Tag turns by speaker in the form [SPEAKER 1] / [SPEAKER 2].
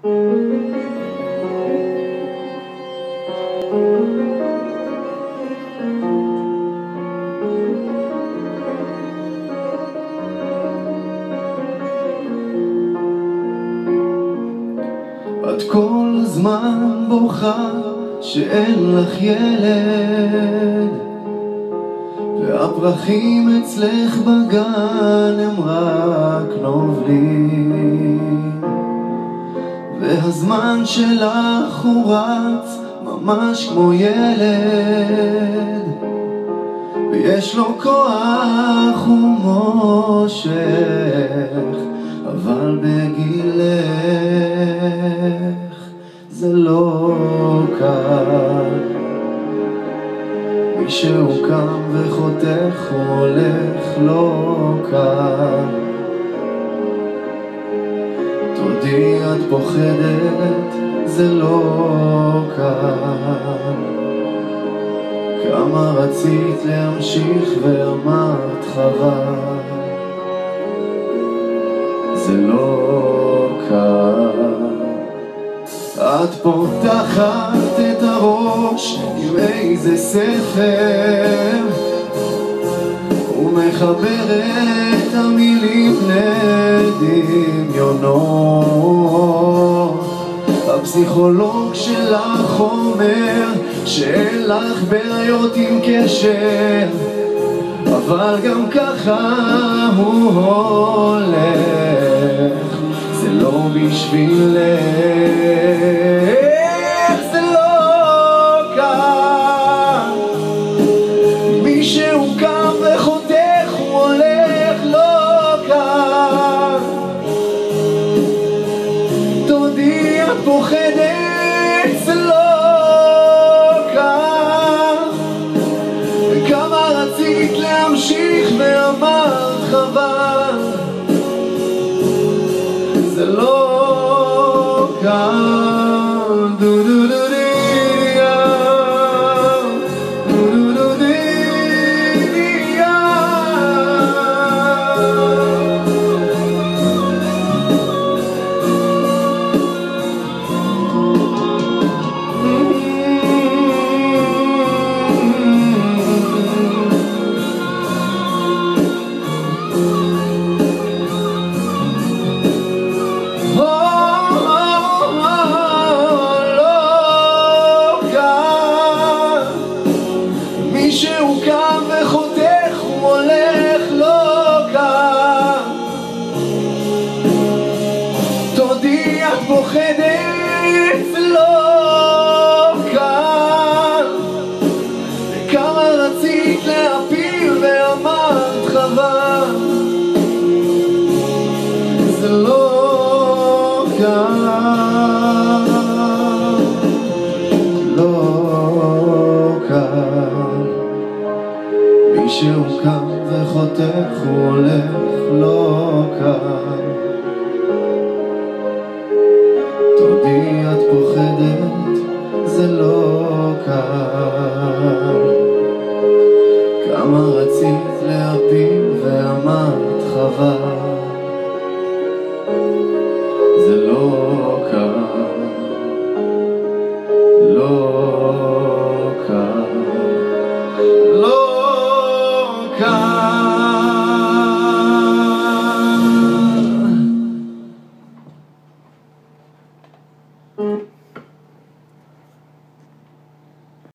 [SPEAKER 1] את כל הזמן בוכה שאין לך ילד, והפרחים אצלך בגן הם רק נובלים, והזמן שלך הוא רץ ממש כמו ילד, ויש לו כוח ומושך, אבל בגילך זה לא קל. מי שהוא קם וחותך הוא הולך לא קל. תודי את פוחדת, זה לא קל. כמה רצית להמשיך ואמרת חבל, זה לא קל. את פותחת את הראש עם איזה ספר ומחברת המילים לדמיונות. הפסיכולוג שלך אומר שאין לך בעיות עם קשר, אבל גם ככה הוא הולך, זה לא בשבילך, זה לא קל. מי שהוא קם וחותך הוא הולך לא קל. תודי את פוחדת, זה לא קל. וכמה רצית להמשיך ואמרת חבל, זה לא קל. דו דו דו שהוא קם וחותך הוא הולך לא קל. תודי את פוחדת, זה לא קל. וכמה רצית להפיל ואמרת חבל, זה לא קל, לא קל. מי שהוא קם וחותך הוא הולך לא קל.